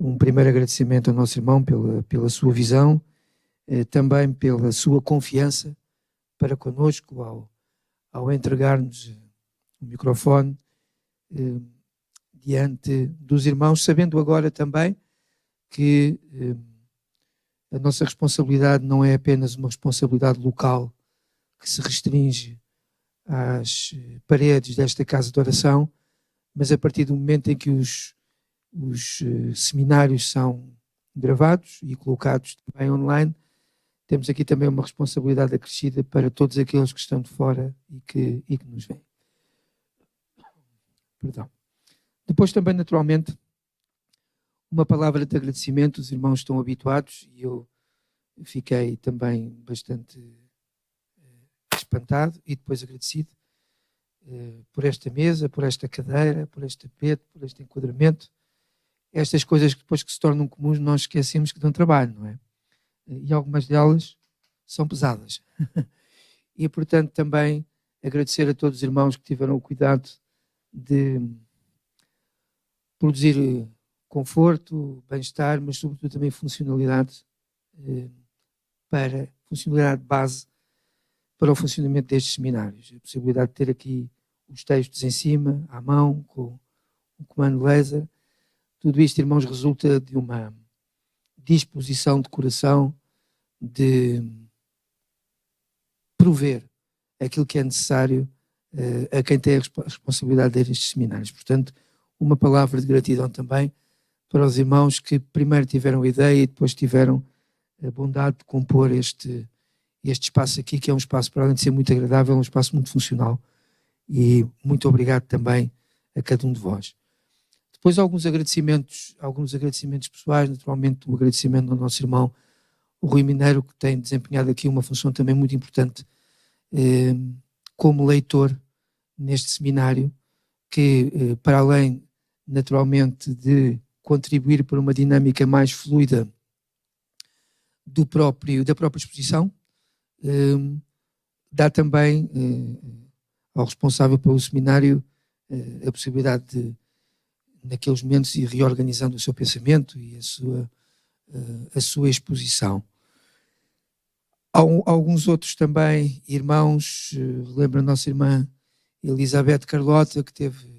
Um primeiro agradecimento ao nosso irmão pela sua visão, também pela sua confiança para conosco ao entregar-nos o microfone diante dos irmãos, sabendo agora também que a nossa responsabilidade não é apenas uma responsabilidade local que se restringe às paredes desta casa de oração, mas a partir do momento em que os seminários são gravados e colocados também online, temos aqui também uma responsabilidade acrescida para todos aqueles que estão de fora e que nos veem. Perdão. Depois também, naturalmente, uma palavra de agradecimento. Os irmãos estão habituados e eu fiquei também bastante espantado e depois agradecido por esta mesa, por esta cadeira, por este tapete, por este enquadramento. Estas coisas que depois que se tornam comuns nós esquecemos que dão trabalho, não é? E algumas delas são pesadas. E, portanto, também agradecer a todos os irmãos que tiveram o cuidado de produzir conforto, bem-estar, mas sobretudo também funcionalidade base para o funcionamento destes seminários. A possibilidade de ter aqui os textos em cima, à mão, com o comando laser. Tudo isto, irmãos, resulta de uma disposição de coração de prover aquilo que é necessário a quem tem a responsabilidade destes seminários. Portanto, uma palavra de gratidão também para os irmãos que primeiro tiveram a ideia e depois tiveram a bondade de compor este espaço aqui, que é um espaço, para além de ser muito agradável, é um espaço muito funcional. E muito obrigado também a cada um de vós. Depois alguns agradecimentos pessoais, naturalmente o agradecimento ao nosso irmão, o Rui Mineiro, que tem desempenhado aqui uma função também muito importante como leitor neste seminário, que para além, naturalmente, de contribuir para uma dinâmica mais fluida da própria exposição, dá também ao responsável pelo seminário a possibilidade de, naqueles momentos, ir reorganizando o seu pensamento e a sua exposição. Há alguns outros também irmãos, lembro a nossa irmã Elizabeth Carlota, que teve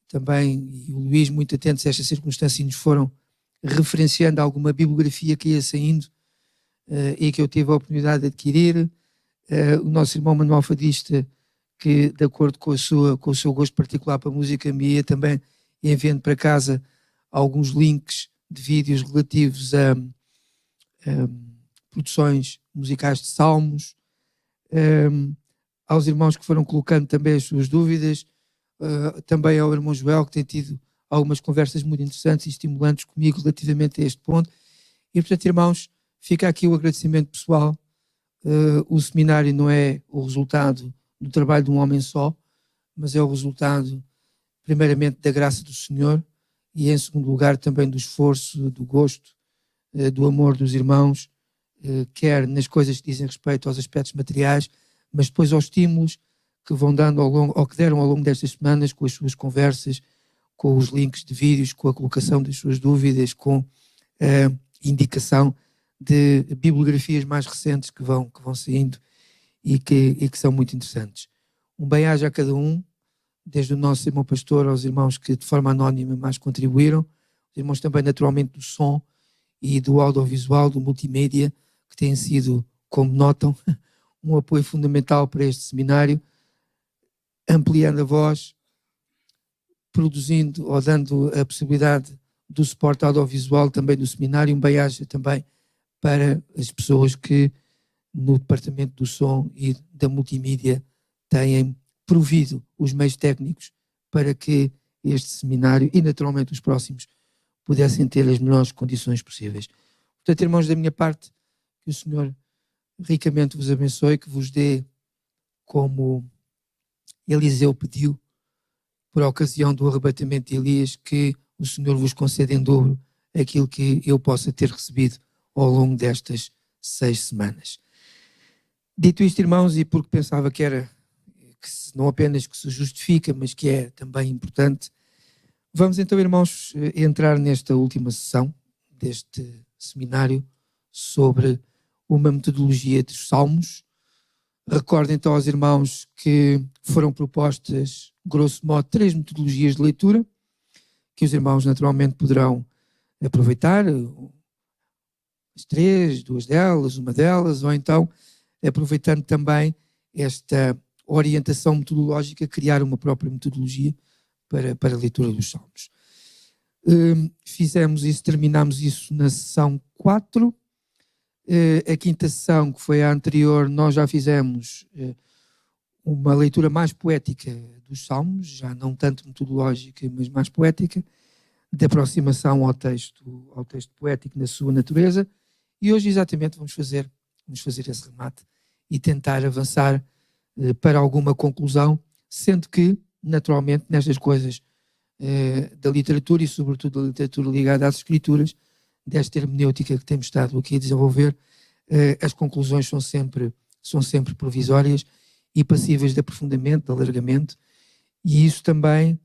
também, e o Luís, muito atentos a esta circunstância e nos foram referenciando alguma bibliografia que ia saindo e que eu tive a oportunidade de adquirir. O nosso irmão Manuel Fadista, que de acordo com o seu gosto particular para a música, me ia também enviando para casa alguns links de vídeos relativos a produções musicais de salmos, aos irmãos que foram colocando também as suas dúvidas, também ao irmão Joel, que tem tido algumas conversas muito interessantes e estimulantes comigo relativamente a este ponto. E, portanto, irmãos, fica aqui o agradecimento pessoal. O seminário não é o resultado do trabalho de um homem só, mas é o resultado, primeiramente, da graça do Senhor e, em segundo lugar, também do esforço, do gosto, do amor dos irmãos, quer nas coisas que dizem respeito aos aspectos materiais, mas depois aos estímulos que vão dando ou que deram ao longo destas semanas, com as suas conversas, com os links de vídeos, com a colocação das suas dúvidas, com a indicação de bibliografias mais recentes que vão saindo e que são muito interessantes. Um bem-aja a cada um, desde o nosso irmão pastor aos irmãos que de forma anónima mais contribuíram, os irmãos também naturalmente do som e do audiovisual, do multimédia, que têm sido, como notam, um apoio fundamental para este seminário, ampliando a voz, produzindo ou dando a possibilidade do suporte audiovisual também do seminário, um bem-aja também para as pessoas que no departamento do som e da multimídia têm provido os meios técnicos para que este seminário e naturalmente os próximos pudessem ter as melhores condições possíveis. Portanto, irmãos, da minha parte, que o Senhor ricamente vos abençoe, que vos dê, como Eliseu pediu, por ocasião do arrebatamento de Elias, que o Senhor vos conceda em dobro aquilo que eu possa ter recebido ao longo destas 6 semanas. Dito isto, irmãos, e porque pensava que era, que não apenas que se justifica, mas que é também importante, Vamos então, irmãos, entrar nesta última sessão deste seminário sobre uma metodologia dos Salmos. Recordo então aos irmãos que foram propostas, grosso modo, 3 metodologias de leitura, que os irmãos naturalmente poderão aproveitar, as 3, 2 delas, uma delas, ou então, aproveitando também esta orientação metodológica, criar uma própria metodologia para a leitura dos Salmos. Fizemos isso, terminámos isso na sessão 4. A quinta sessão, que foi a anterior, nós já fizemos uma leitura mais poética dos Salmos, já não tanto metodológica, mas mais poética, de aproximação ao texto poético na sua natureza. E hoje exatamente vamos fazer esse remate e tentar avançar para alguma conclusão, sendo que, naturalmente, nestas coisas da literatura e sobretudo da literatura ligada às escrituras, desta hermenêutica que temos estado aqui a desenvolver, as conclusões são sempre provisórias e passíveis de aprofundamento, de alargamento, e isso também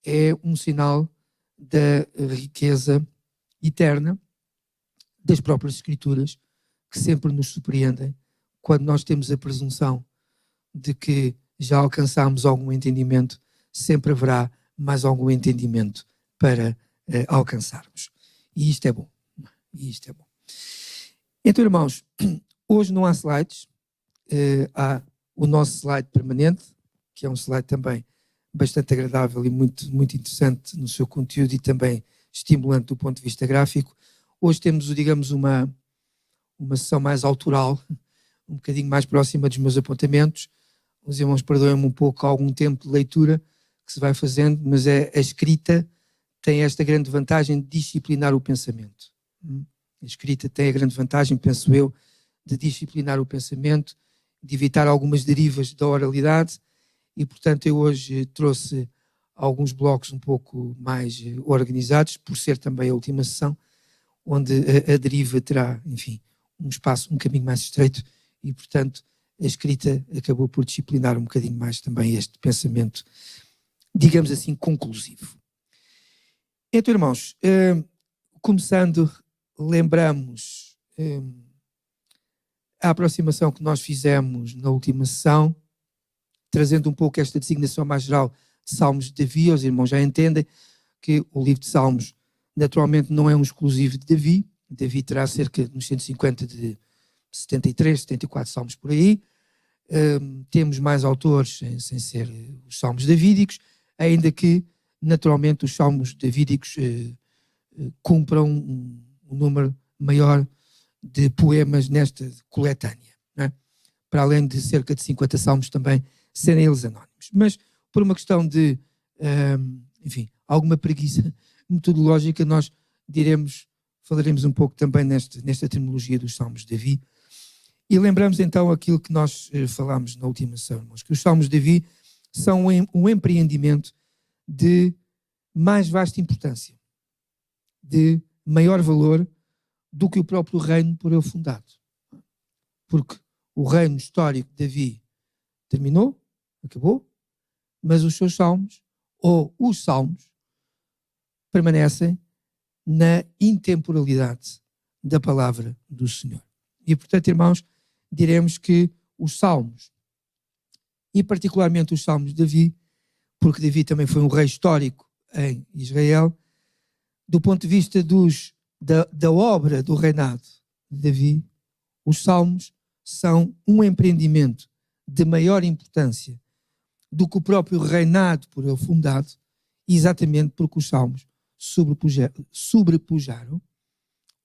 é um sinal da riqueza eterna das próprias escrituras, que sempre nos surpreendem quando nós temos a presunção de que já alcançámos algum entendimento, sempre haverá mais algum entendimento para alcançarmos. E isto é bom. Então, irmãos, hoje não há slides, há o nosso slide permanente, que é um slide também bastante agradável e muito, muito interessante no seu conteúdo e também estimulante do ponto de vista gráfico. Hoje temos, digamos, uma sessão mais autoral, um bocadinho mais próxima dos meus apontamentos. Os irmãos perdoem-me um pouco algum tempo de leitura que se vai fazendo, mas a escrita tem esta grande vantagem de disciplinar o pensamento. A escrita tem a grande vantagem, penso eu, de disciplinar o pensamento, de evitar algumas derivas da oralidade, e, portanto, eu hoje trouxe alguns blocos um pouco mais organizados, por ser também a última sessão, onde a deriva terá, enfim, um caminho mais estreito, e, portanto, a escrita acabou por disciplinar um bocadinho mais também este pensamento, digamos assim, conclusivo. Então, irmãos, começando, lembramos a aproximação que nós fizemos na última sessão, trazendo um pouco esta designação mais geral de Salmos de Davi. Os irmãos já entendem que o livro de Salmos naturalmente não é um exclusivo de Davi. Davi terá cerca de uns 150 de 73, 74 salmos por aí. Temos mais autores sem ser os salmos davídicos, ainda que naturalmente os salmos davídicos cumpram um número maior de poemas nesta coletânea, não é? Para além de cerca de 50 salmos também serem eles anónimos. Mas por uma questão de, enfim, alguma preguiça metodológica, nós falaremos um pouco também nesta terminologia dos salmos de Davi. E lembramos então aquilo que nós falámos na última sessão, irmãos, que os salmos de Davi são um empreendimento de mais vasta importância, de maior valor do que o próprio reino por ele fundado. Porque o reino histórico de Davi terminou, acabou, mas os seus salmos, ou os salmos, permanecem na intemporalidade da palavra do Senhor. E, portanto, irmãos, diremos que os salmos, e particularmente os salmos de Davi, porque Davi também foi um rei histórico em Israel, do ponto de vista da obra do reinado de Davi, os salmos são um empreendimento de maior importância do que o próprio reinado por ele fundado, exatamente porque os salmos sobrepujaram,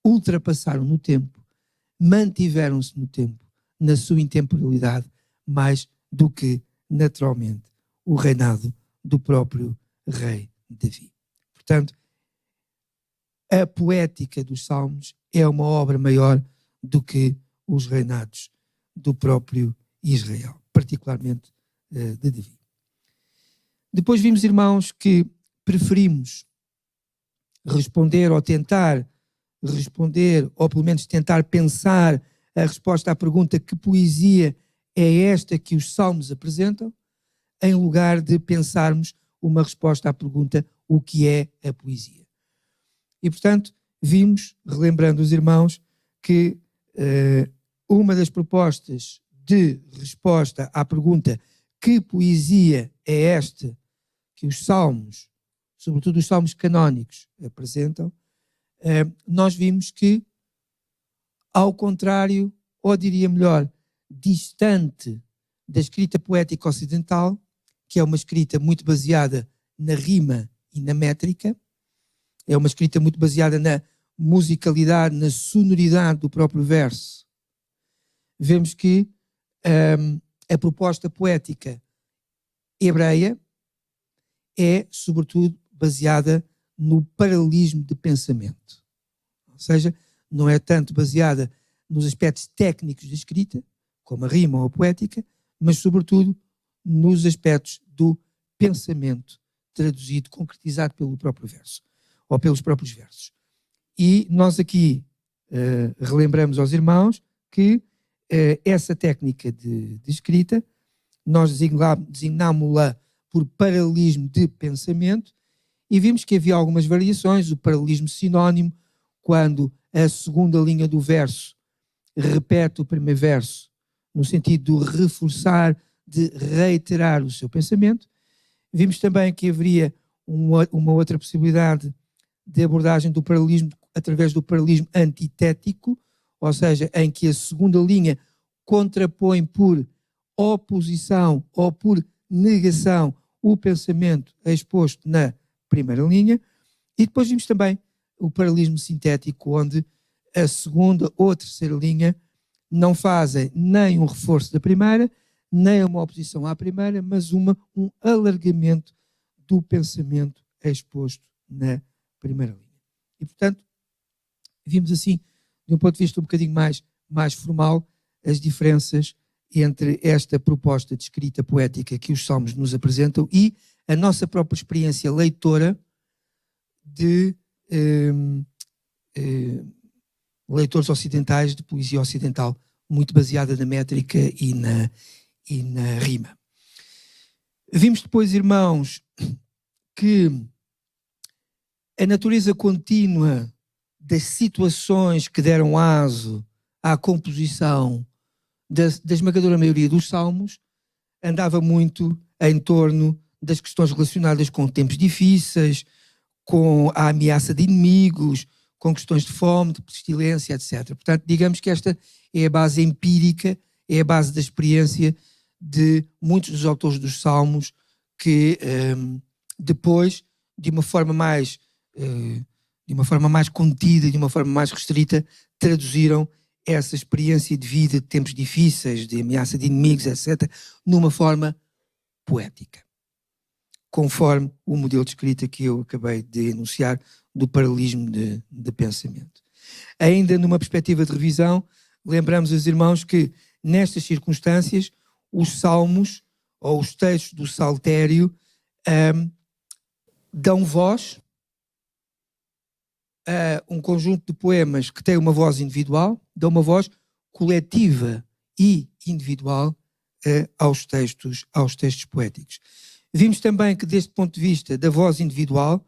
ultrapassaram no tempo, mantiveram-se no tempo, na sua intemporalidade, mais do que, naturalmente, o reinado do próprio rei Davi. Portanto, a poética dos salmos é uma obra maior do que os reinados do próprio Israel, particularmente de Davi. Depois vimos, irmãos, que preferimos responder ou tentar responder, ou pelo menos tentar pensar a resposta à pergunta: que poesia é esta que os salmos apresentam, em lugar de pensarmos uma resposta à pergunta: o que é a poesia. E, portanto, vimos, relembrando os irmãos, que uma das propostas de resposta à pergunta que poesia é esta que os salmos, sobretudo os salmos canónicos, apresentam, nós vimos que, ao contrário, ou diria melhor, distante da escrita poética ocidental, que é uma escrita muito baseada na rima e na métrica, é uma escrita muito baseada na musicalidade, na sonoridade do próprio verso. Vemos que a proposta poética hebreia é, sobretudo, baseada no paralelismo de pensamento. Ou seja, não é tanto baseada nos aspectos técnicos da escrita, como a rima ou a poética, mas, sobretudo, nos aspectos do pensamento traduzido, concretizado pelo próprio verso, ou pelos próprios versos. E nós aqui relembramos aos irmãos que essa técnica de escrita, nós designámos-la por paralelismo de pensamento, e vimos que havia algumas variações, o paralelismo sinónimo, quando a segunda linha do verso repete o primeiro verso, no sentido de reforçar, de reiterar o seu pensamento. Vimos também que haveria uma outra possibilidade de abordagem do paralelismo através do paralelismo antitético, ou seja, em que a segunda linha contrapõe por oposição ou por negação o pensamento exposto na primeira linha. E depois vimos também o paralelismo sintético, onde a segunda ou a terceira linha não fazem nem um reforço da primeira, nem uma oposição à primeira, mas um alargamento do pensamento exposto na primeira linha. E, portanto, vimos assim, de um ponto de vista um bocadinho mais formal, as diferenças entre esta proposta de escrita poética que os salmos nos apresentam e a nossa própria experiência leitora de leitores ocidentais, de poesia ocidental, muito baseada na métrica e na rima. Vimos depois, irmãos, que a natureza contínua das situações que deram aso à composição da esmagadora maioria dos salmos andava muito em torno das questões relacionadas com tempos difíceis, com a ameaça de inimigos, com questões de fome, de pestilência, etc. Portanto, digamos que esta é a base empírica, é a base da experiência de muitos dos autores dos salmos que depois, de uma forma mais contida, de uma forma mais restrita, traduziram essa experiência de vida, de tempos difíceis, de ameaça de inimigos, etc., numa forma poética, conforme o modelo de escrita que eu acabei de enunciar do paralelismo de pensamento. Ainda numa perspectiva de revisão, lembramos aos irmãos que, nestas circunstâncias, os salmos, ou os textos do saltério, dão voz a um conjunto de poemas que tem uma voz individual, dão uma voz coletiva e individual aos textos poéticos. Vimos também que, deste ponto de vista da voz individual,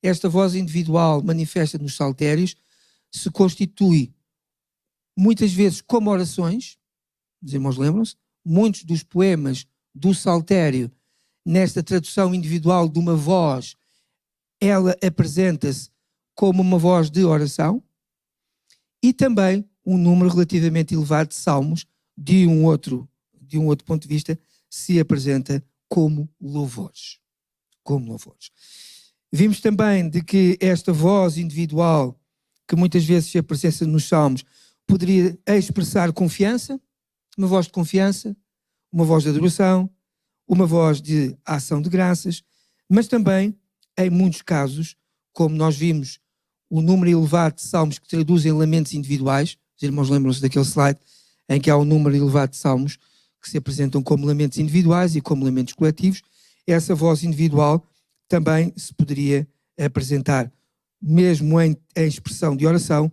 esta voz individual manifesta nos saltérios, se constitui muitas vezes como orações. Os irmãos lembram-se? Muitos dos poemas do saltério, nesta tradução individual de uma voz, ela apresenta-se como uma voz de oração, e também um número relativamente elevado de salmos, de um outro ponto de vista, se apresenta como louvores. Vimos também de que esta voz individual, que muitas vezes se apresenta nos salmos, poderia expressar confiança, uma voz de confiança, uma voz de adoração, uma voz de ação de graças, mas também, em muitos casos, como nós vimos, o número elevado de salmos que traduzem lamentos individuais. Os irmãos lembram-se daquele slide em que há um número elevado de salmos que se apresentam como lamentos individuais e como lamentos coletivos. Essa voz individual também se poderia apresentar, mesmo em expressão de oração,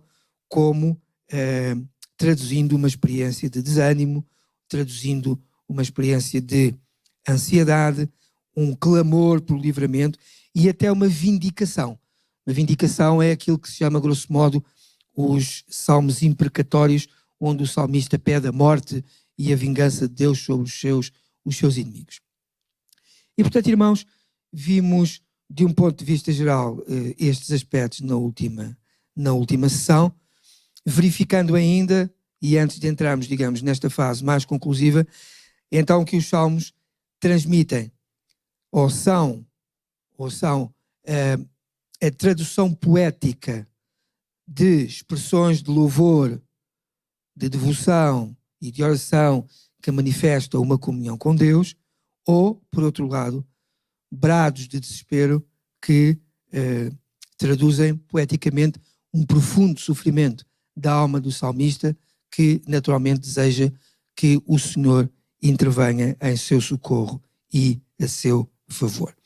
como traduzindo uma experiência de desânimo, traduzindo uma experiência de ansiedade, um clamor por livramento e até uma vindicação. Uma vindicação é aquilo que se chama, grosso modo, os salmos imprecatórios, onde o salmista pede a morte e a vingança de Deus sobre os seus inimigos. E, portanto, irmãos, vimos, de um ponto de vista geral, estes aspectos na última sessão, verificando ainda, e antes de entrarmos, digamos, nesta fase mais conclusiva, então que os salmos transmitem, ou são a tradução poética de expressões de louvor, de devoção e de oração que manifestam uma comunhão com Deus, ou, por outro lado, brados de desespero que traduzem poeticamente um profundo sofrimento da alma do salmista, que naturalmente deseja que o Senhor intervenha em seu socorro e a seu favor.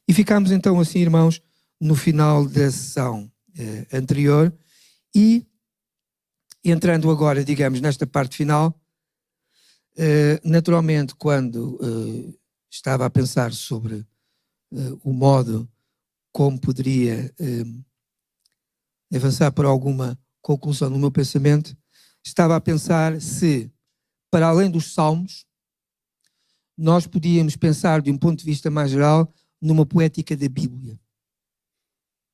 E ficamos então assim, irmãos, no final da sessão anterior e entrando agora, digamos, nesta parte final, naturalmente quando estava a pensar sobre o modo como poderia avançar para alguma conclusão no meu pensamento, estava a pensar se, para além dos salmos, nós podíamos pensar de um ponto de vista mais geral numa poética da Bíblia.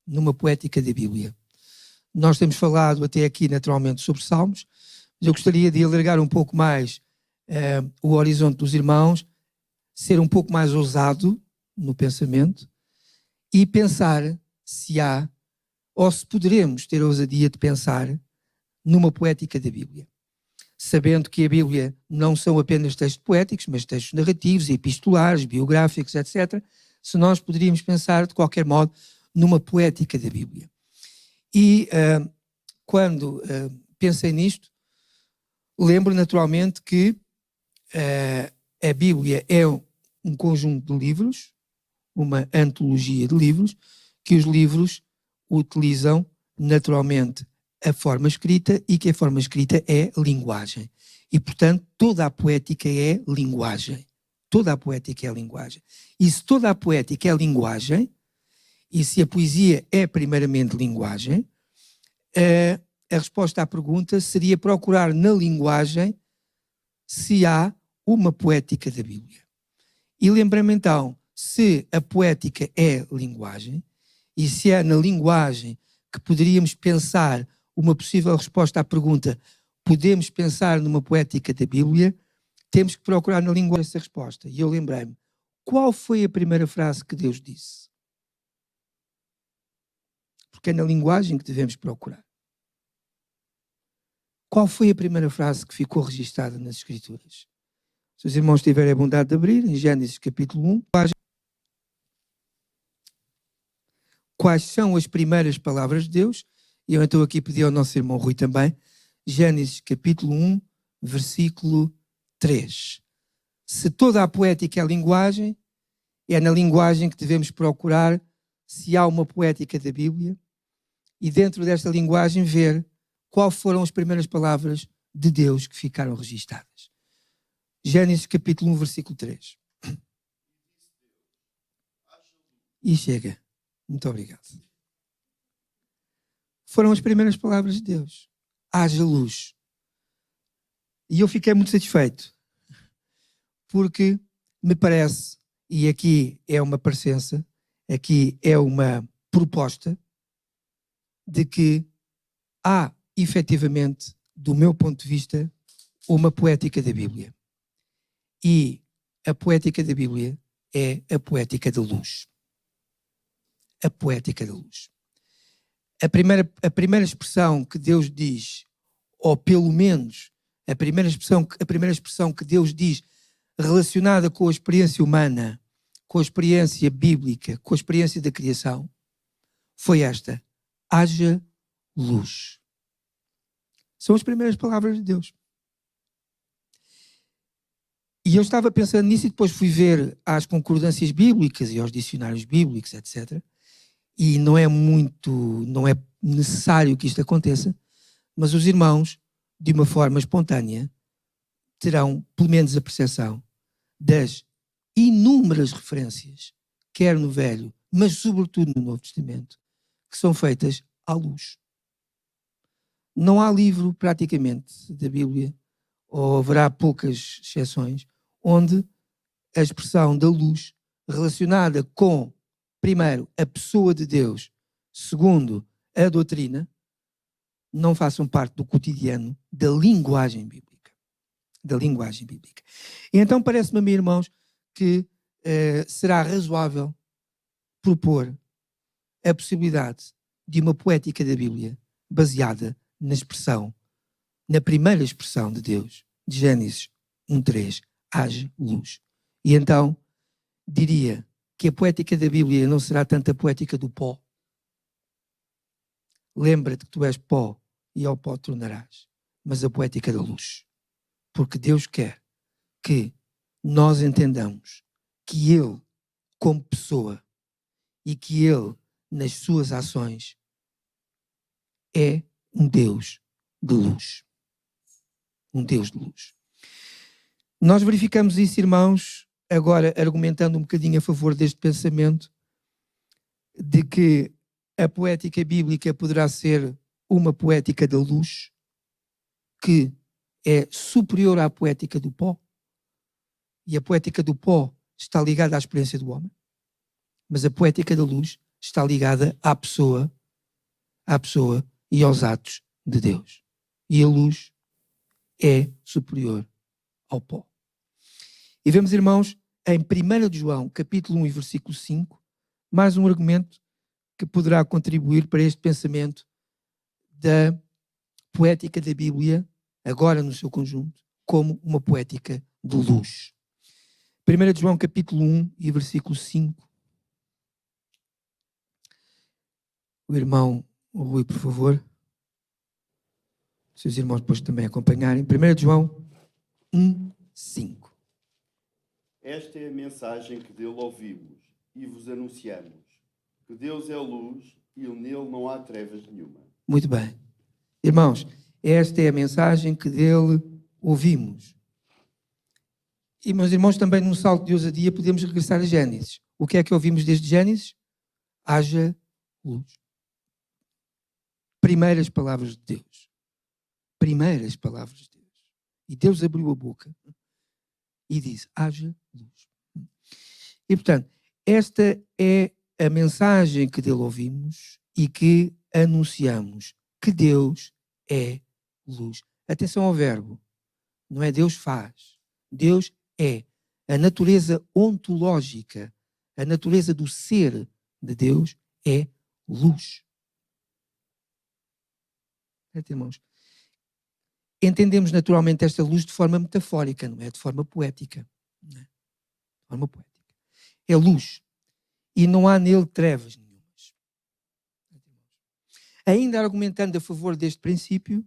Numa poética da Bíblia. Nós temos falado até aqui naturalmente sobre salmos, mas eu gostaria de alargar um pouco mais o horizonte dos irmãos, ser um pouco mais ousado no pensamento e pensar se há, ou se poderemos ter a ousadia de pensar numa poética da Bíblia. Sabendo que a Bíblia não são apenas textos poéticos, mas textos narrativos, epistolares, biográficos, etc., se nós poderíamos pensar, de qualquer modo, numa poética da Bíblia. E quando pensei nisto, lembro naturalmente que a Bíblia é um conjunto de livros, uma antologia de livros, que os livros utilizam naturalmente a forma escrita e que a forma escrita é linguagem. E, portanto, toda a poética é linguagem. Toda a poética é linguagem. E se toda a poética é linguagem, e se a poesia é primeiramente linguagem, a resposta à pergunta seria procurar na linguagem se há uma poética da Bíblia. E lembrei-me então, se a poética é linguagem, e se é na linguagem que poderíamos pensar uma possível resposta à pergunta, podemos pensar numa poética da Bíblia, temos que procurar na linguagem essa resposta. E eu lembrei-me, qual foi a primeira frase que Deus disse? Porque é na linguagem que devemos procurar. Qual foi a primeira frase que ficou registada nas Escrituras? Se os irmãos tiverem a bondade de abrir, em Gênesis capítulo 1, quais são as primeiras palavras de Deus? E eu então aqui pedi ao nosso irmão Rui também, Gênesis capítulo 1, versículo 3. Se toda a poética é a linguagem, é na linguagem que devemos procurar se há uma poética da Bíblia e dentro desta linguagem ver quais foram as primeiras palavras de Deus que ficaram registadas. Gênesis capítulo 1, versículo 3. E chega. Muito obrigado. Foram as primeiras palavras de Deus. Haja luz. E eu fiquei muito satisfeito, porque me parece, e aqui é uma parecença, aqui é uma proposta, de que há, efetivamente, do meu ponto de vista, uma poética da Bíblia. E a poética da Bíblia é a poética da luz. A poética da luz. A primeira expressão que Deus diz, ou pelo menos a primeira expressão que Deus diz relacionada com a experiência humana, com a experiência bíblica, com a experiência da criação, foi esta: haja luz. São as primeiras palavras de Deus. E eu estava pensando nisso e depois fui ver as concordâncias bíblicas e aos dicionários bíblicos, etc. E não é necessário que isto aconteça, mas os irmãos, de uma forma espontânea, terão pelo menos a percepção das inúmeras referências, quer no Velho, mas sobretudo no Novo Testamento, que são feitas à luz. Não há livro, praticamente, da Bíblia, ou haverá poucas exceções, onde a expressão da luz relacionada com, primeiro, a pessoa de Deus, segundo, a doutrina, não façam parte do cotidiano da linguagem bíblica. Da linguagem bíblica. E então parece-me a mim, irmãos, que será razoável propor a possibilidade de uma poética da Bíblia baseada na expressão, na primeira expressão de Deus, de Gênesis 1:3, haja luz. E então diria que a poética da Bíblia não será tanto a poética do pó. Lembra-te que tu és pó e ao pó tornarás, mas a poética da luz. Porque Deus quer que nós entendamos que Ele, como pessoa, e que Ele, nas suas ações, é um Deus de luz. Um Deus de luz. Nós verificamos isso, irmãos, agora argumentando um bocadinho a favor deste pensamento de que a poética bíblica poderá ser uma poética da luz que é superior à poética do pó, e a poética do pó está ligada à experiência do homem, mas a poética da luz está ligada à pessoa e aos atos de Deus. E a luz é superior ao pó. E vemos, irmãos, em 1 de João, capítulo 1 e versículo 5, mais um argumento que poderá contribuir para este pensamento da poética da Bíblia, agora no seu conjunto, como uma poética de luz. 1 de João, capítulo 1 e versículo 5. O irmão Rui, por favor. Seus irmãos depois também acompanharem. 1 de João 1, 5. Esta é a mensagem que dele ouvimos e vos anunciamos, que Deus é luz e nele não há trevas nenhuma. Muito bem. Irmãos, esta é a mensagem que dele ouvimos. E, meus irmãos, também num salto de ousadia podemos regressar a Gênesis. O que é que ouvimos desde Gênesis? Haja luz. Primeiras palavras de Deus. Primeiras palavras de Deus. E Deus abriu a boca e disse, haja luz. E, portanto, esta é a mensagem que dele ouvimos e que anunciamos, que Deus é luz. Atenção ao verbo. Não é Deus faz. Deus é. A natureza ontológica, a natureza do ser de Deus é luz. Irmãos, entendemos naturalmente esta luz de forma metafórica, não é de forma poética. Não é? De forma poética. É luz. E não há nele trevas nenhumas. Ainda argumentando a favor deste princípio,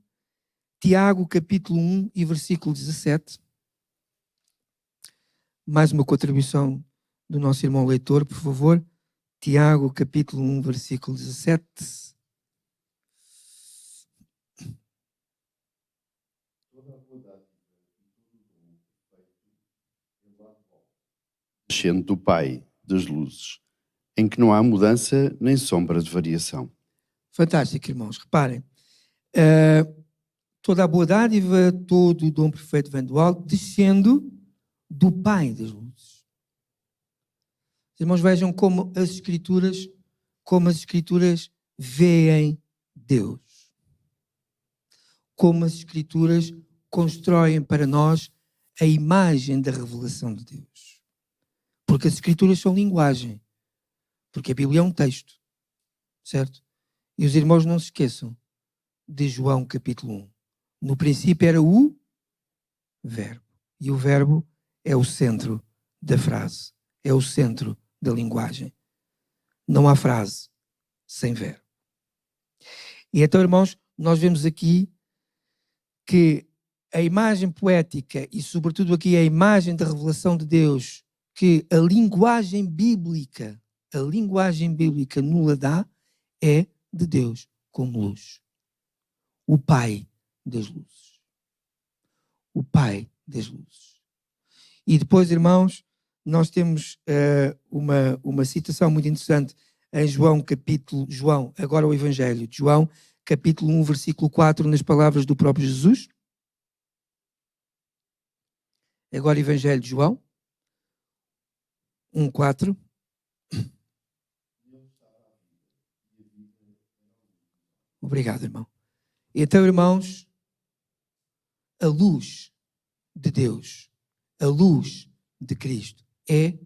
Tiago, capítulo 1 e versículo 17. Mais uma contribuição do nosso irmão leitor, por favor. Tiago, capítulo 1, versículo 17. Descendo do Pai das luzes, em que não há mudança nem sombra de variação. Fantástico, irmãos. Reparem. Toda a boa dádiva, todo o dom perfeito vem do alto, descendo do Pai das luzes. Os irmãos, vejam como as Escrituras veem Deus. Como as Escrituras constroem para nós a imagem da revelação de Deus. Porque as Escrituras são linguagem. Porque a Bíblia é um texto. Certo? E os irmãos não se esqueçam de João capítulo 1. No princípio era o verbo. E o verbo é o centro da frase. É o centro da linguagem. Não há frase sem verbo. E então, irmãos, nós vemos aqui que a imagem poética e, sobretudo aqui, a imagem da revelação de Deus, que a linguagem bíblica nos dá, é de Deus como luz. O Pai das luzes. O Pai das luzes. E depois, irmãos, nós temos uma citação muito interessante em João, agora o Evangelho de João, capítulo 1, versículo 4, nas palavras do próprio Jesus. Agora Evangelho de João, 1, 4. Obrigado, irmão. Então, irmãos, a luz de Deus, a luz de Cristo é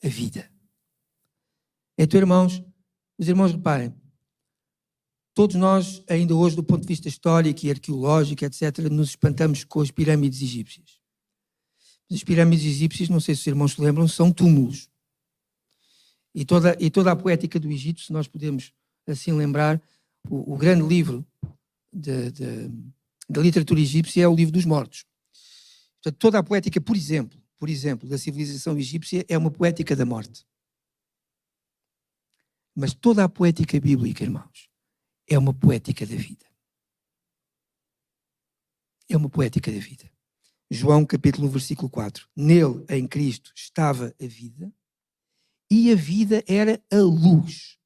a vida. Então, irmãos, os irmãos reparem, todos nós, ainda hoje, do ponto de vista histórico e arqueológico, etc., nos espantamos com as pirâmides egípcias. As pirâmides egípcias, não sei se os irmãos se lembram, são túmulos. E toda a poética do Egito, se nós podemos assim lembrar, o grande livro da literatura egípcia é o livro dos mortos. Portanto, toda a poética, por exemplo, da civilização egípcia é uma poética da morte. Mas toda a poética bíblica, irmãos, é uma poética da vida. É uma poética da vida. João capítulo 1, versículo 4. Nele, em Cristo, estava a vida, e a vida era a luz.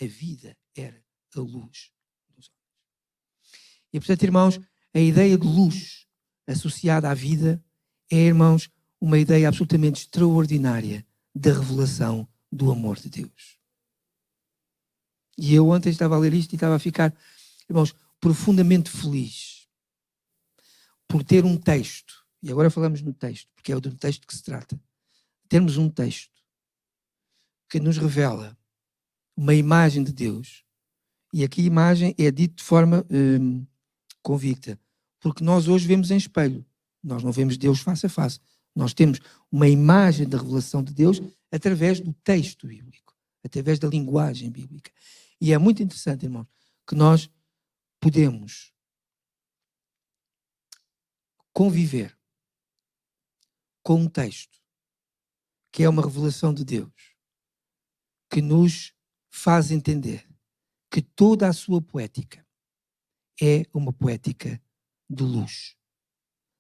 A vida era a luz dos homens. E, portanto, irmãos, a ideia de luz associada à vida é, irmãos, uma ideia absolutamente extraordinária da revelação do amor de Deus. E eu ontem estava a ler isto e estava a ficar, irmãos, profundamente feliz por ter um texto, e agora falamos no texto, porque é do texto que se trata, termos um texto que nos revela uma imagem de Deus, e aqui a imagem é dita de forma convicta, porque nós hoje vemos em espelho, nós não vemos Deus face a face, nós temos uma imagem da revelação de Deus através do texto bíblico, através da linguagem bíblica. E é muito interessante, irmãos, que nós podemos conviver com um texto que é uma revelação de Deus, que nos faz entender que toda a sua poética é uma poética de luz,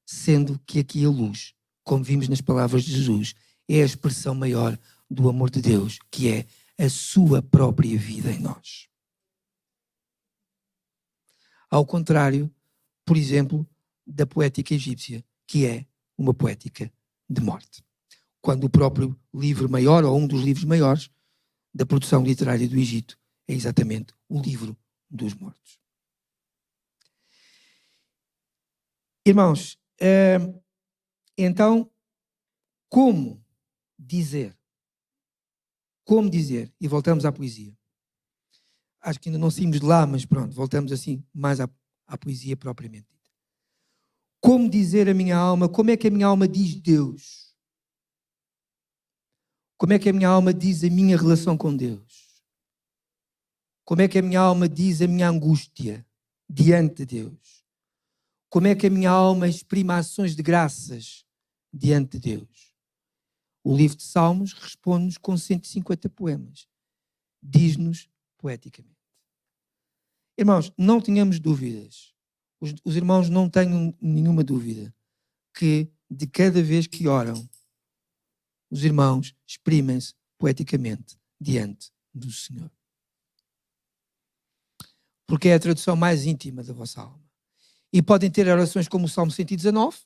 sendo que aqui a luz, como vimos nas palavras de Jesus, é a expressão maior do amor de Deus, que é a sua própria vida em nós. Ao contrário, por exemplo, da poética egípcia, que é uma poética de morte. Quando o próprio livro maior, ou um dos livros maiores da produção literária do Egito, é exatamente o livro dos mortos. Irmãos, então, como dizer, e voltamos à poesia. Acho que ainda não saímos de lá, mas pronto, voltamos assim mais à poesia propriamente dita. Como dizer a minha alma, como é que a minha alma diz Deus? Como é que a minha alma diz a minha relação com Deus? Como é que a minha alma diz a minha angústia diante de Deus? Como é que a minha alma exprime ações de graças diante de Deus? O livro de Salmos responde-nos com 150 poemas. Diz-nos poeticamente. Irmãos, não tenhamos dúvidas. Os irmãos não tenham nenhuma dúvida que de cada vez que oram, os irmãos exprimem-se poeticamente diante do Senhor. Porque é a tradução mais íntima da vossa alma. E podem ter orações como o Salmo 119,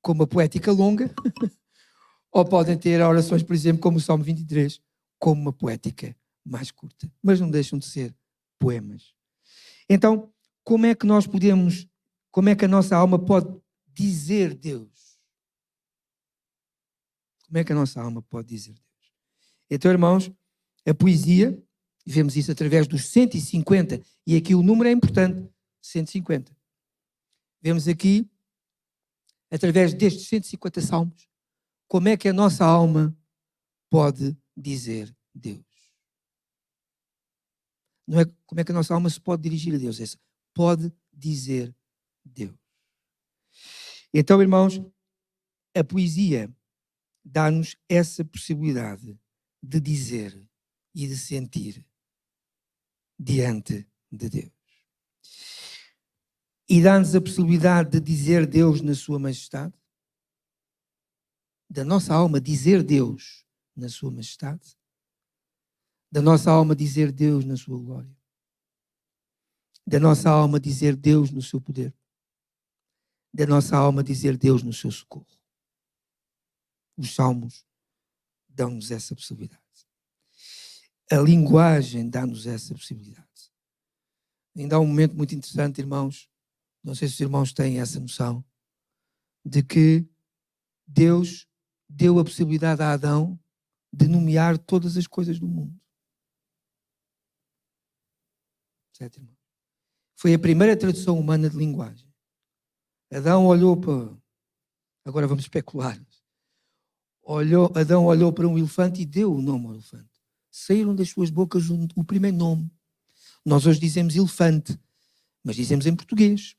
com uma poética longa, ou podem ter orações, por exemplo, como o Salmo 23, com uma poética mais curta. Mas não deixam de ser poemas. Então, como é que nós podemos, como é que a nossa alma pode dizer Deus? Como é que a nossa alma pode dizer Deus? Então, irmãos, a poesia, vemos isso através dos 150, e aqui o número é importante, 150. Vemos aqui, através destes 150 salmos, como é que a nossa alma pode dizer Deus. Não é como é que a nossa alma se pode dirigir a Deus, é pode dizer Deus. Então, irmãos, a poesia dá-nos essa possibilidade de dizer e de sentir diante de Deus. E dá-nos a possibilidade de dizer Deus na sua majestade. da nossa alma dizer Deus na sua majestade, da nossa alma dizer Deus na sua glória, da nossa alma dizer Deus no seu poder, da nossa alma dizer Deus no seu socorro. Os salmos dão-nos essa possibilidade. A linguagem dá-nos essa possibilidade. Ainda há um momento muito interessante, irmãos, não sei se os irmãos têm essa noção, de que Deus deu a possibilidade a Adão de nomear todas as coisas do mundo. Certo, irmão? Foi a primeira tradução humana de linguagem. Adão olhou para... Agora vamos especular. Adão olhou para um elefante e deu o nome ao elefante. Saíram das suas bocas o primeiro nome. Nós hoje dizemos elefante, mas dizemos em português,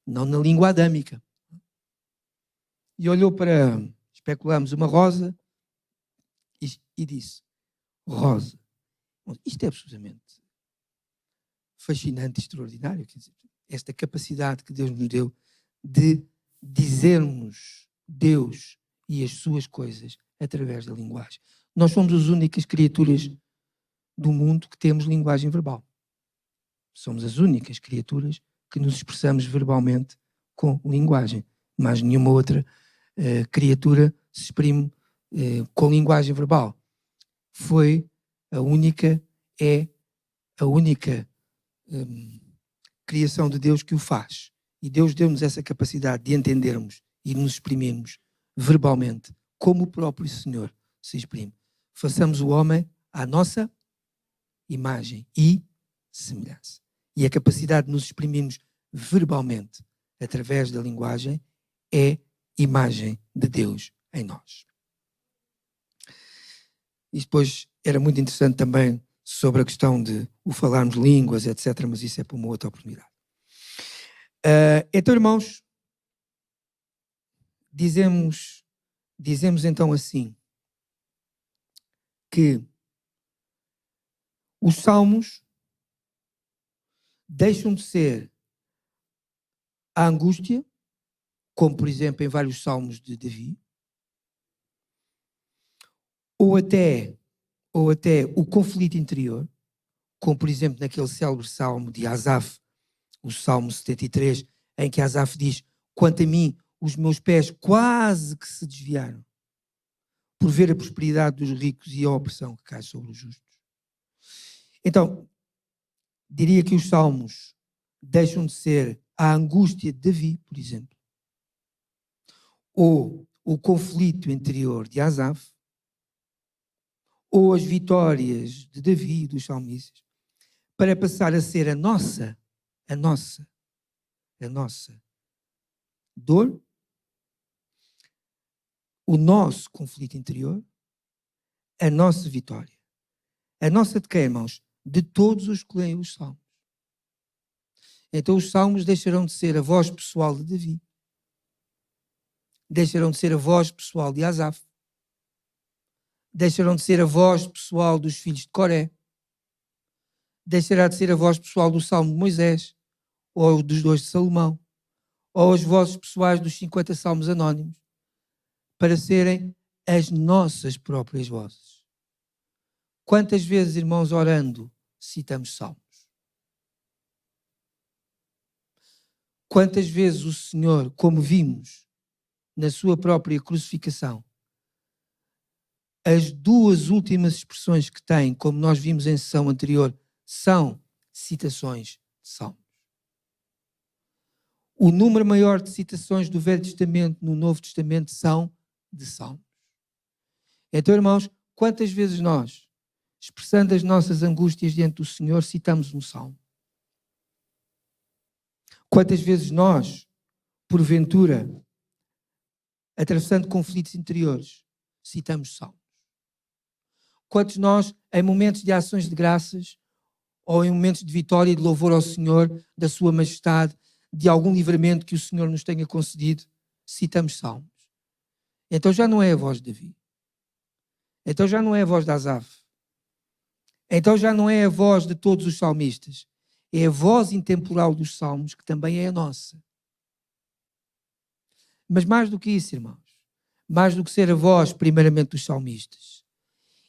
não na língua adâmica. E olhou para, especulamos, uma rosa e disse, rosa. Isto é absolutamente fascinante e extraordinário. Quer dizer, esta capacidade que Deus nos deu de dizermos Deus e as suas coisas através da linguagem. Nós somos as únicas criaturas do mundo que temos linguagem verbal. Somos as únicas criaturas que nos expressamos verbalmente com linguagem. Mas nenhuma outra criatura se exprime com linguagem verbal. É a única criação de Deus que o faz. E Deus deu-nos essa capacidade de entendermos e nos exprimirmos verbalmente, como o próprio Senhor se exprime. Façamos o homem à nossa imagem e semelhança. E a capacidade de nos exprimirmos verbalmente através da linguagem é imagem de Deus em nós. E depois era muito interessante também sobre a questão de o falarmos línguas, etc., mas isso é para uma outra oportunidade. Então, irmãos, dizemos então assim, que os salmos deixam de ser a angústia, como por exemplo em vários salmos de Davi, ou até o conflito interior, como por exemplo naquele célebre salmo de Asaf, o Salmo 73, em que Asaf diz, quanto a mim, os meus pés quase que se desviaram por ver a prosperidade dos ricos e a opressão que cai sobre os justos. Então, diria que os salmos deixam de ser a angústia de Davi, por exemplo, ou o conflito interior de Asaf, ou as vitórias de Davi e dos salmistas, para passar a ser a nossa dor, o nosso conflito interior, a nossa vitória. A nossa de quem, irmãos? De todos os que leem os salmos. Então os salmos deixarão de ser a voz pessoal de Davi. Deixarão de ser a voz pessoal de Asaf. Deixarão de ser a voz pessoal dos filhos de Coré. Deixará de ser a voz pessoal do Salmo de Moisés, ou dos 2 de Salomão, ou as vozes pessoais dos 50 salmos anónimos, para serem as nossas próprias vozes. Quantas vezes, irmãos, orando, citamos salmos? Quantas vezes o Senhor, como vimos na sua própria crucificação, as duas últimas expressões que tem, como nós vimos em sessão anterior, são citações de salmos. O número maior de citações do Velho Testamento no Novo Testamento são de salmos. Então, irmãos, quantas vezes nós, expressando as nossas angústias diante do Senhor, citamos um salmo? Quantas vezes nós, porventura, atravessando conflitos interiores, citamos salmos? Quantos nós, em momentos de ações de graças, ou em momentos de vitória e de louvor ao Senhor, da sua majestade, de algum livramento que o Senhor nos tenha concedido, citamos salmos? Então já não é a voz de Davi. Então já não é a voz de Asaf. Então já não é a voz de todos os salmistas. É a voz intemporal dos salmos, que também é a nossa. Mas mais do que isso, irmãos, mais do que ser a voz, primeiramente, dos salmistas,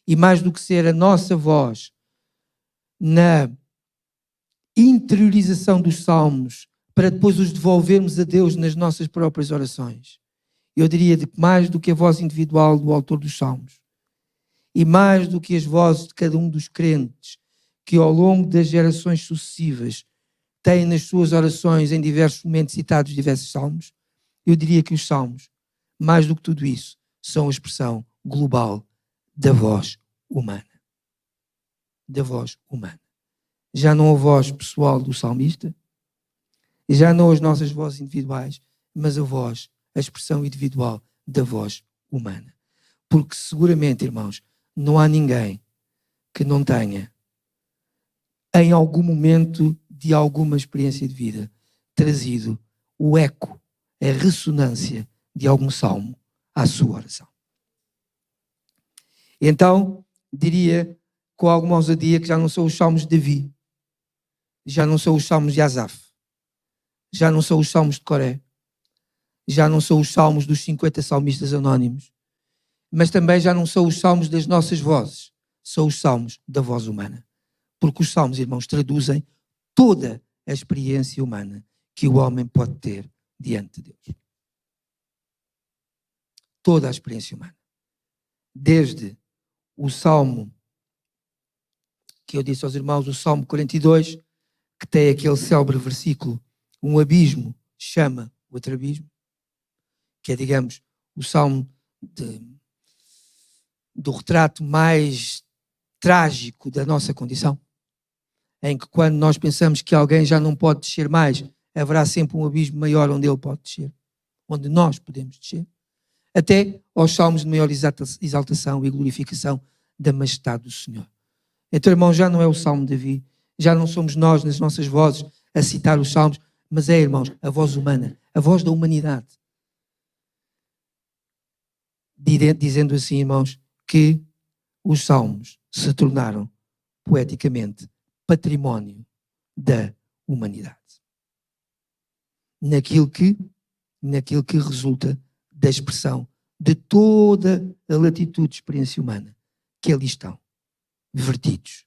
e mais do que ser a nossa voz na interiorização dos salmos, para depois os devolvermos a Deus nas nossas próprias orações. Eu diria que mais do que a voz individual do autor dos salmos, e mais do que as vozes de cada um dos crentes, que ao longo das gerações sucessivas têm nas suas orações em diversos momentos citados diversos salmos, eu diria que os salmos, mais do que tudo isso, são a expressão global da voz humana. Da voz humana. Já não a voz pessoal do salmista, já não as nossas vozes individuais, mas a expressão individual da voz humana. Porque seguramente, irmãos, não há ninguém que não tenha, em algum momento de alguma experiência de vida, trazido o eco, a ressonância de algum salmo à sua oração. Então, diria com alguma ousadia que já não são os salmos de Davi, já não são os salmos de Asaf, já não são os salmos de Coré, já não são os salmos dos 50 salmistas anónimos, mas também já não são os salmos das nossas vozes, são os salmos da voz humana. Porque os salmos, irmãos, traduzem toda a experiência humana que o homem pode ter diante de Deus. Toda a experiência humana. Desde o salmo que eu disse aos irmãos, o Salmo 42, que tem aquele célebre versículo, um abismo chama outro abismo, que é, digamos, o salmo do retrato mais trágico da nossa condição, em que quando nós pensamos que alguém já não pode descer mais, haverá sempre um abismo maior onde ele pode descer, onde nós podemos descer, até aos salmos de maior exaltação e glorificação da majestade do Senhor. Então, irmão, já não é o Salmo de Davi, já não somos nós nas nossas vozes a citar os salmos, mas é, irmãos, a voz humana, a voz da humanidade. Dizendo assim, irmãos, que os salmos se tornaram poeticamente património da humanidade. Naquilo que resulta da expressão de toda a latitude de experiência humana que ali estão, vertidos,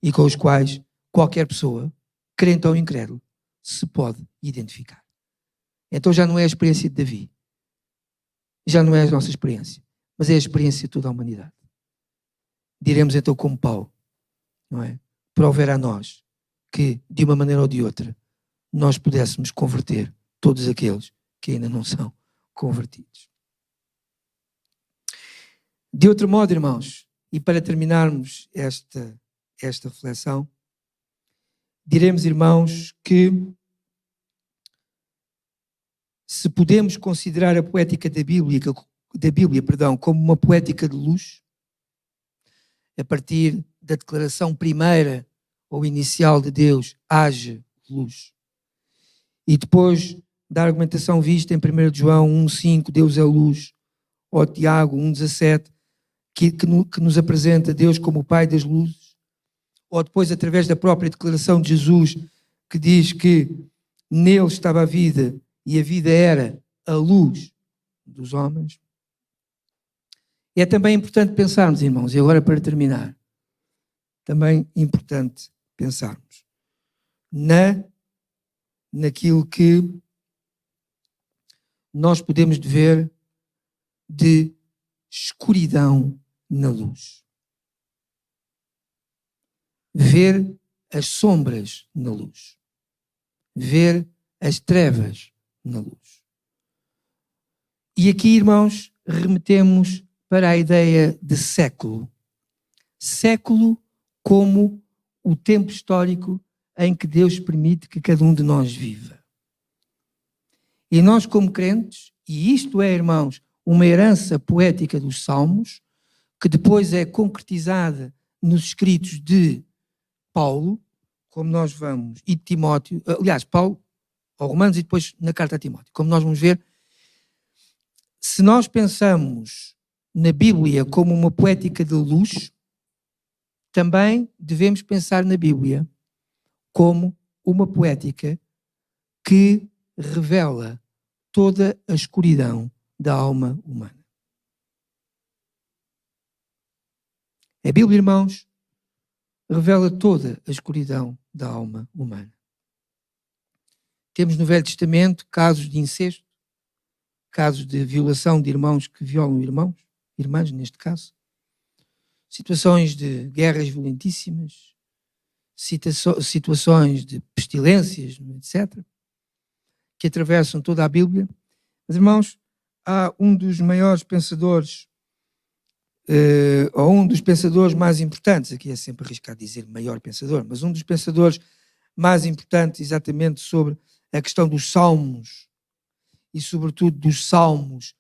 e com os quais qualquer pessoa, crente ou incrédulo, se pode identificar. Então já não é a experiência de Davi, já não é a nossa experiência, mas é a experiência de toda a humanidade. Diremos então como Paulo, não é? Prover a nós que, de uma maneira ou de outra, nós pudéssemos converter todos aqueles que ainda não são convertidos. De outro modo, irmãos, e para terminarmos esta reflexão, diremos, irmãos, que se podemos considerar a poética da Bíblia, como uma poética de luz, a partir da declaração primeira ou inicial de Deus, haja luz. E depois da argumentação vista em 1 João 1,5, Deus é luz, ou Tiago 1,17, que nos apresenta Deus como o Pai das luzes, ou depois através da própria declaração de Jesus, que diz que nele estava a vida e a vida era a luz dos homens. É também importante pensarmos, irmãos, e agora para terminar, também importante pensarmos naquilo que nós podemos ver de escuridão na luz. Ver as sombras na luz. Ver as trevas na luz. E aqui, irmãos, remetemos para a ideia de século. Século como o tempo histórico em que Deus permite que cada um de nós viva. E nós, como crentes, e isto é, irmãos, uma herança poética dos Salmos, que depois é concretizada nos escritos de Paulo, como nós vamos, e de Timóteo, aliás, Paulo, aos Romanos, e depois na carta a Timóteo. Como nós vamos ver, se nós pensamos na Bíblia como uma poética de luz, também devemos pensar na Bíblia como uma poética que revela toda a escuridão da alma humana. A Bíblia, irmãos, revela toda a escuridão da alma humana. Temos no Velho Testamento casos de incesto, casos de violação de irmãos que violam irmãs neste caso, situações de guerras violentíssimas, situações de pestilências, etc., que atravessam toda a Bíblia. Mas, irmãos, há um dos maiores pensadores, ou um dos pensadores mais importantes, aqui é sempre arriscado dizer maior pensador, mas um dos pensadores mais importantes exatamente sobre a questão dos salmos, e sobretudo dos salmos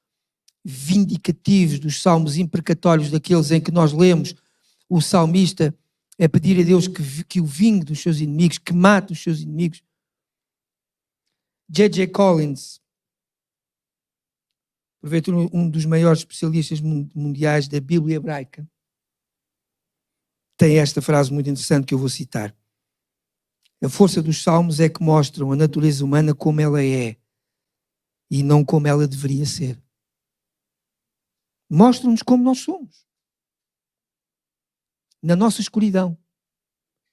vindicativos, dos salmos imprecatórios, daqueles em que nós lemos o salmista a pedir a Deus que o vingue dos seus inimigos, que mate os seus inimigos. J.J. Collins, porventura um dos maiores especialistas mundiais da Bíblia hebraica, tem esta frase muito interessante que eu vou citar. A força dos salmos é que mostram a natureza humana como ela é e não como ela deveria ser. Mostram-nos como nós somos, na nossa escuridão.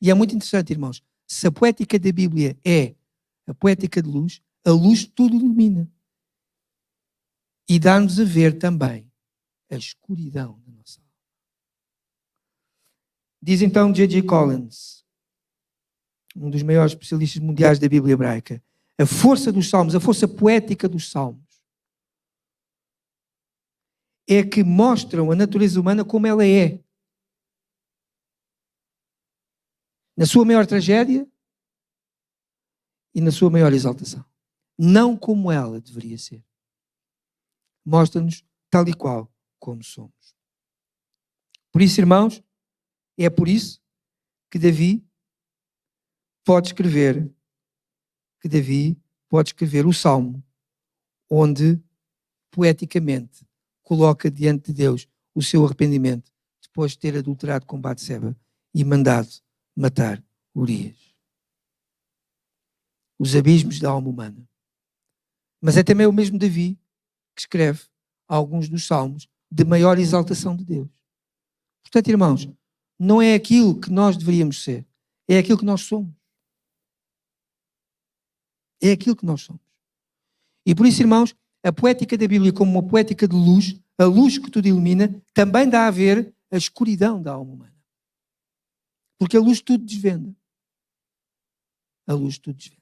E é muito interessante, irmãos, se a poética da Bíblia é a poética de luz, a luz tudo ilumina. E dá-nos a ver também a escuridão da nossa alma. Diz então J.J. Collins, um dos maiores especialistas mundiais da Bíblia hebraica, a força dos salmos, a força poética dos salmos, é que mostram a natureza humana como ela é. Na sua maior tragédia e na sua maior exaltação. Não como ela deveria ser. Mostra-nos tal e qual como somos. Por isso, irmãos, é por isso que Davi pode escrever o Salmo, onde poeticamente coloca diante de Deus o seu arrependimento depois de ter adulterado com Batseba e mandado matar Urias. Os abismos da alma humana. Mas é também o mesmo Davi que escreve alguns dos salmos de maior exaltação de Deus. Portanto, irmãos, não é aquilo que nós deveríamos ser, é aquilo que nós somos. É aquilo que nós somos. E por isso, irmãos, a poética da Bíblia como uma poética de luz, a luz que tudo ilumina, também dá a ver a escuridão da alma humana. Porque a luz tudo desvenda. A luz tudo desvenda.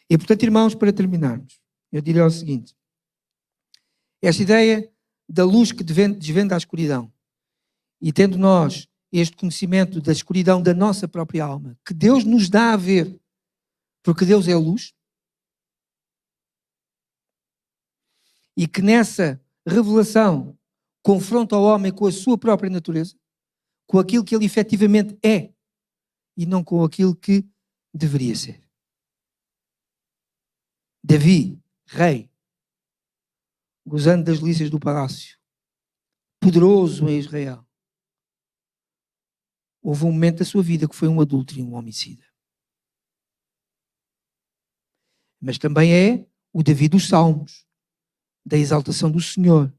E portanto, irmãos, para terminarmos, eu diria o seguinte. Esta ideia da luz que desvenda a escuridão, e tendo nós este conhecimento da escuridão da nossa própria alma, que Deus nos dá a ver, porque Deus é a luz, e que nessa revelação confronta o homem com a sua própria natureza, com aquilo que ele efetivamente é, e não com aquilo que deveria ser. Davi, rei, gozando das delícias do palácio, poderoso em Israel, houve um momento da sua vida que foi um adúltero e um homicida. Mas também é o Davi dos Salmos, da exaltação do Senhor,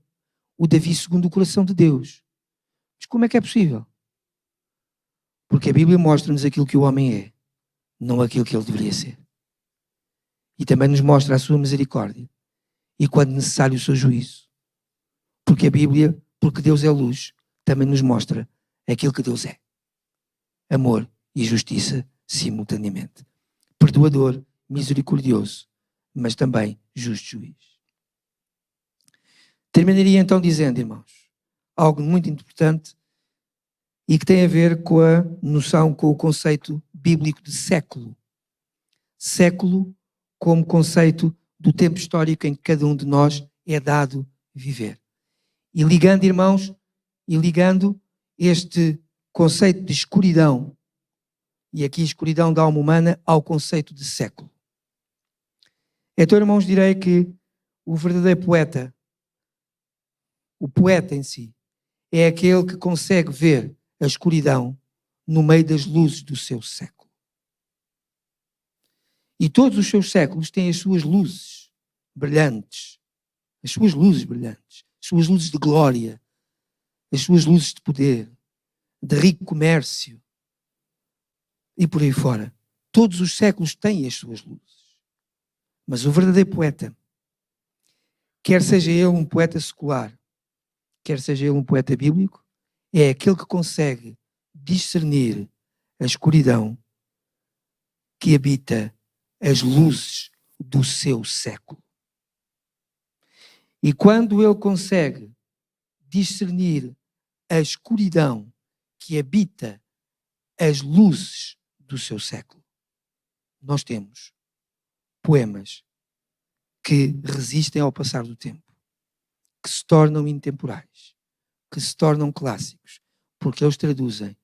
o Davi segundo o coração de Deus. Mas como é que é possível? Porque a Bíblia mostra-nos aquilo que o homem é, não aquilo que ele deveria ser. E também nos mostra a sua misericórdia e, quando necessário, o seu juízo. Porque a Bíblia, porque Deus é luz, também nos mostra aquilo que Deus é. Amor e justiça simultaneamente. Perdoador, misericordioso, mas também justo juiz. Terminaria então dizendo, irmãos, algo muito importante e que tem a ver com a noção, com o conceito bíblico de século. Século como conceito do tempo histórico em que cada um de nós é dado viver. E ligando, irmãos, este conceito de escuridão, e aqui escuridão da alma humana, ao conceito de século. Então, irmãos, direi que o verdadeiro poeta, o poeta em si, é aquele que consegue ver a escuridão no meio das luzes do seu século. E todos os seus séculos têm as suas luzes brilhantes, as suas luzes brilhantes, as suas luzes de glória, as suas luzes de poder, de rico comércio e por aí fora. Todos os séculos têm as suas luzes. Mas o verdadeiro poeta, quer seja ele um poeta secular, quer seja ele um poeta bíblico, é aquele que consegue discernir a escuridão que habita as luzes do seu século. E quando ele consegue discernir a escuridão que habita as luzes do seu século, nós temos poemas que resistem ao passar do tempo, que se tornam intemporais, que se tornam clássicos, porque eles traduzem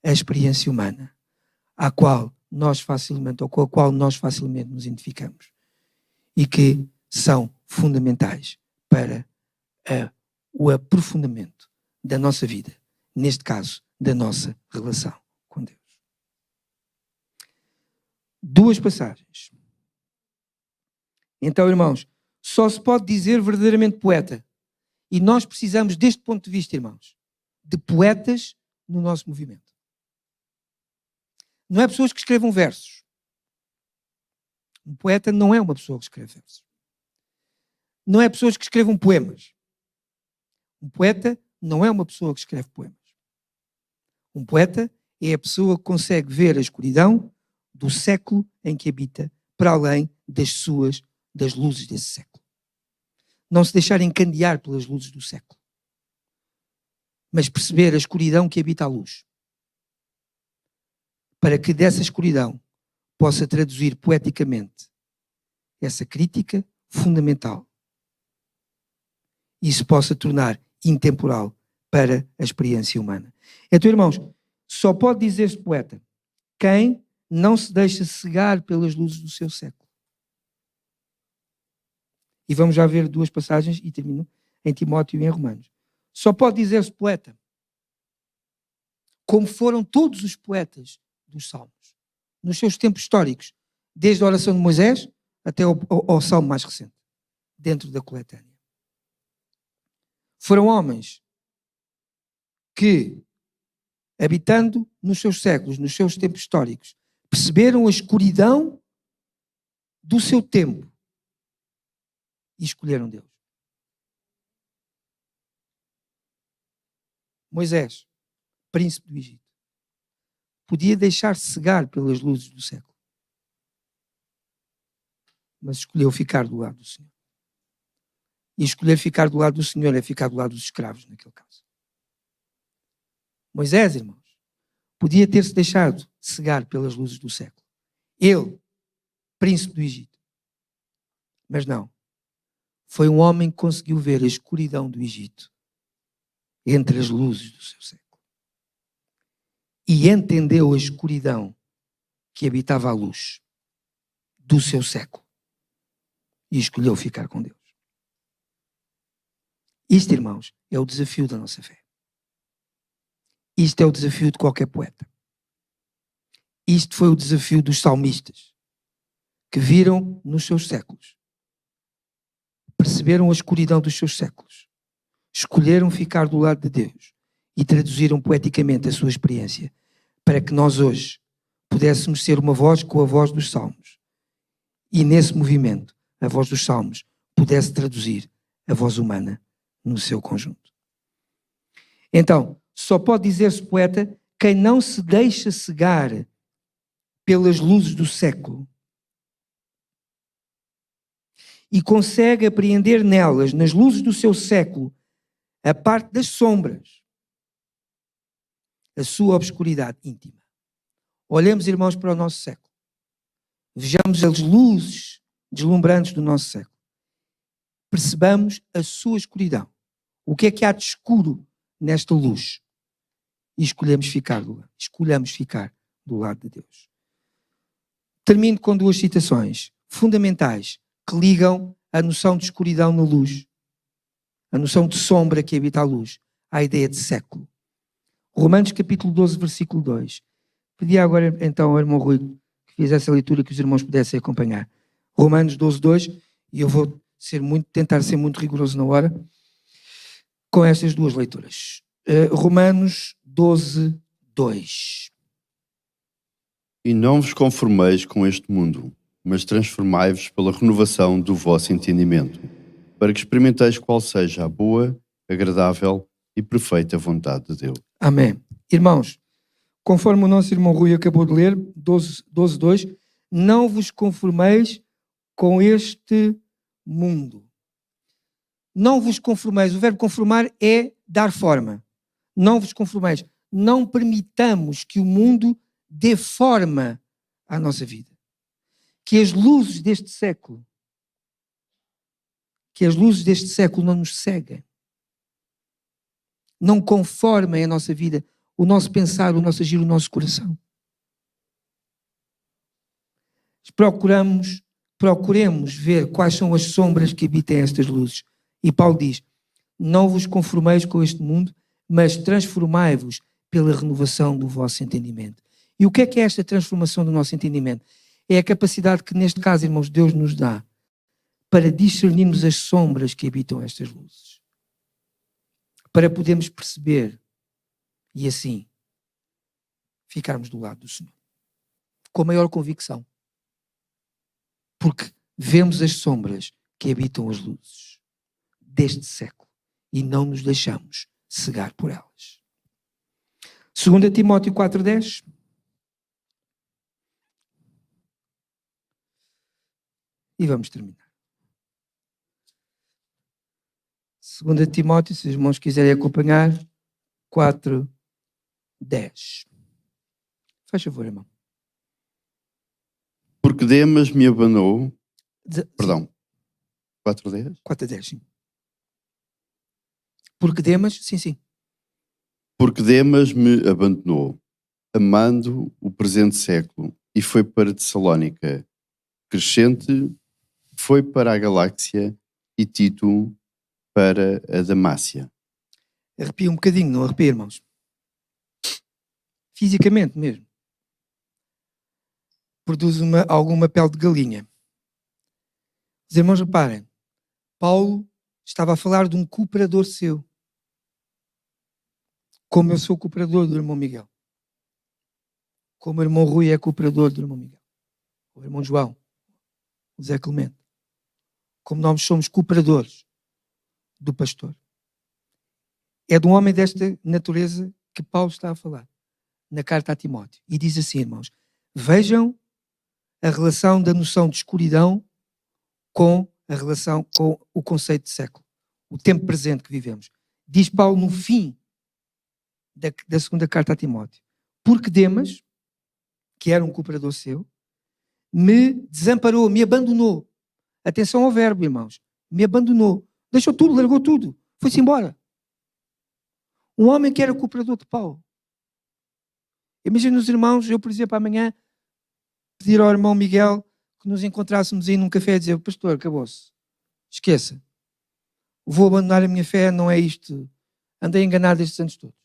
a experiência humana à qual nós facilmente, ou com a qual nós facilmente nos identificamos, e que são fundamentais para o aprofundamento da nossa vida, neste caso, da nossa relação com Deus. Duas passagens. Então, irmãos, só se pode dizer verdadeiramente poeta. E nós precisamos, deste ponto de vista, irmãos, de poetas no nosso movimento. Não é pessoas que escrevam versos. Um poeta não é uma pessoa que escreve versos. Não é pessoas que escrevam poemas. Um poeta não é uma pessoa que escreve poemas. Um poeta é a pessoa que consegue ver a escuridão do século em que habita, para além das luzes desse século. Não se deixar encandear pelas luzes do século, mas perceber a escuridão que habita a luz, para que dessa escuridão possa traduzir poeticamente essa crítica fundamental e se possa tornar intemporal para a experiência humana. Então, irmãos, só pode dizer-se poeta quem não se deixa cegar pelas luzes do seu século. E vamos já ver duas passagens, e termino, em Timóteo e em Romanos. Só pode dizer-se poeta como foram todos os poetas dos Salmos, nos seus tempos históricos, desde a oração de Moisés até ao Salmo mais recente, dentro da coletânea. Foram homens que, habitando nos seus séculos, nos seus tempos históricos, perceberam a escuridão do seu tempo e escolheram Deus. Moisés, príncipe do Egito, podia deixar-se cegar pelas luzes do século, mas escolheu ficar do lado do Senhor. E escolher ficar do lado do Senhor é ficar do lado dos escravos, naquele caso. Moisés, irmãos, podia ter-se deixado cegar pelas luzes do século. Ele, príncipe do Egito. Mas não. Foi um homem que conseguiu ver a escuridão do Egito entre as luzes do seu século. E entendeu a escuridão que habitava a luz do seu século. E escolheu ficar com Deus. Isto, irmãos, é o desafio da nossa fé. Isto é o desafio de qualquer poeta. Isto foi o desafio dos salmistas, que viram nos seus séculos, perceberam a escuridão dos seus séculos, escolheram ficar do lado de Deus e traduziram poeticamente a sua experiência para que nós hoje pudéssemos ser uma voz com a voz dos salmos. E nesse movimento, a voz dos salmos pudesse traduzir a voz humana no seu conjunto. Então, só pode dizer-se poeta quem não se deixa cegar pelas luzes do século e consegue apreender nelas, nas luzes do seu século, a parte das sombras, a sua obscuridade íntima. Olhemos, irmãos, para o nosso século. Vejamos as luzes deslumbrantes do nosso século. Percebamos a sua escuridão. O que é que há de escuro nesta luz? E escolhamos ficar do lado de Deus. Termino com duas citações fundamentais que ligam a noção de escuridão na luz, a noção de sombra que habita a luz, à ideia de século. Romanos capítulo 12, versículo 2. Pedi agora então ao irmão Rui que fizesse a leitura que os irmãos pudessem acompanhar. Romanos 12, 2, e eu vou tentar ser muito rigoroso na hora, com estas duas leituras. Romanos 12, 2. E não vos conformeis com este mundo, mas transformai-vos pela renovação do vosso entendimento, para que experimenteis qual seja a boa, agradável e perfeita vontade de Deus. Amém. Irmãos, conforme o nosso irmão Rui acabou de ler, 12, 2, não vos conformeis com este mundo. Não vos conformeis, o verbo conformar é dar forma. Não vos conformeis. Não permitamos que o mundo dê forma à nossa vida. Que as luzes deste século não nos ceguem. Não conformem a nossa vida, o nosso pensar, o nosso agir, o nosso coração. Procuremos ver quais são as sombras que habitam estas luzes. E Paulo diz, não vos conformeis com este mundo, mas transformai-vos pela renovação do vosso entendimento. E o que é esta transformação do nosso entendimento? É a capacidade que, neste caso, irmãos, Deus nos dá para discernirmos as sombras que habitam estas luzes. Para podermos perceber e, assim, ficarmos do lado do Senhor. Com maior convicção. Porque vemos as sombras que habitam as luzes deste século e não nos deixamos cegar por elas. 2 Timóteo 4,10. E vamos terminar. 2 Timóteo, se os irmãos quiserem acompanhar, 4:10. Faz favor, irmão. Porque Demas me abandonou... Perdão. 4:10? 4:10, sim. Porque Demas, sim. Porque Demas me abandonou, amando o presente século, e foi para Tessalónica. Crescente foi para a Galáxia e Tito para a Damácia. Arrepia um bocadinho, não arrepia, irmãos? Fisicamente mesmo. Produz alguma pele de galinha. Os irmãos, reparem, Paulo estava a falar de um cooperador seu. Como eu sou cooperador do irmão Miguel. Como o irmão Rui é cooperador do irmão Miguel. O irmão João. O Zé Clemente. Como nós somos cooperadores do pastor. É de um homem desta natureza que Paulo está a falar. Na carta a Timóteo. E diz assim, irmãos. Vejam a relação da noção de escuridão com a relação com o conceito de século. O tempo presente que vivemos. Diz Paulo no fim da segunda carta a Timóteo. Porque Demas, que era um cooperador seu, me desamparou, me abandonou. Atenção ao verbo, irmãos. Me abandonou. Deixou tudo, largou tudo. Foi-se embora. Um homem que era cooperador de Paulo. Imagina os irmãos, eu, por exemplo, amanhã pedir ao irmão Miguel que nos encontrássemos aí num café e dizer, pastor, acabou-se. Esqueça. Vou abandonar a minha fé, não é isto. Andei enganado estes anos todos.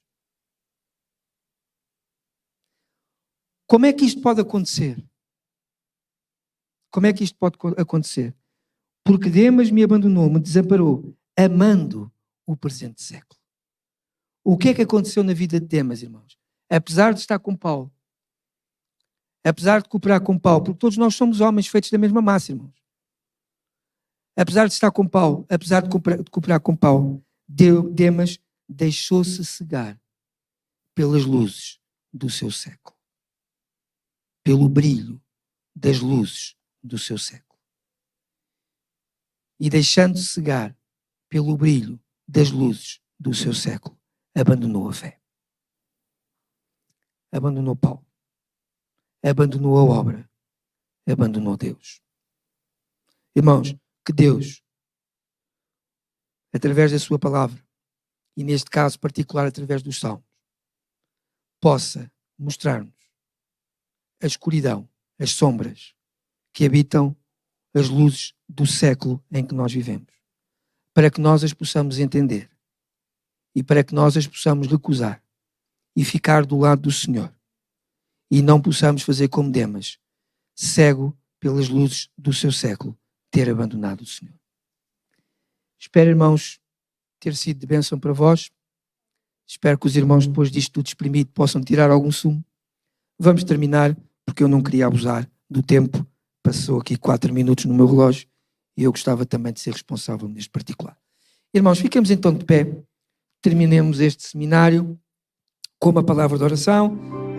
Como é que isto pode acontecer? Como é que isto pode acontecer? Porque Demas me abandonou, me desamparou, amando o presente século. O que é que aconteceu na vida de Demas, irmãos? Apesar de estar com Paulo, apesar de cooperar com Paulo, porque todos nós somos homens feitos da mesma massa, irmãos. Apesar de estar com Paulo, apesar de cooperar com Paulo, Demas deixou-se cegar pelas luzes do seu século. Pelo brilho das luzes do seu século. E deixando-se cegar pelo brilho das luzes do seu século, abandonou a fé. Abandonou Paulo. Abandonou a obra. Abandonou Deus. Irmãos, que Deus, através da sua palavra, e neste caso particular através dos salmos, possa mostrar-nos a escuridão, as sombras que habitam as luzes do século em que nós vivemos, para que nós as possamos entender e para que nós as possamos recusar e ficar do lado do Senhor e não possamos fazer como Demas, cego pelas luzes do seu século, ter abandonado o Senhor. Espero, irmãos, ter sido de bênção para vós. Espero que os irmãos, depois disto tudo exprimido, possam tirar algum sumo. Vamos terminar, porque eu não queria abusar do tempo. Passou aqui 4 minutos no meu relógio e eu gostava também de ser responsável neste particular. Irmãos, fiquemos então de pé. Terminemos este seminário com uma palavra de oração.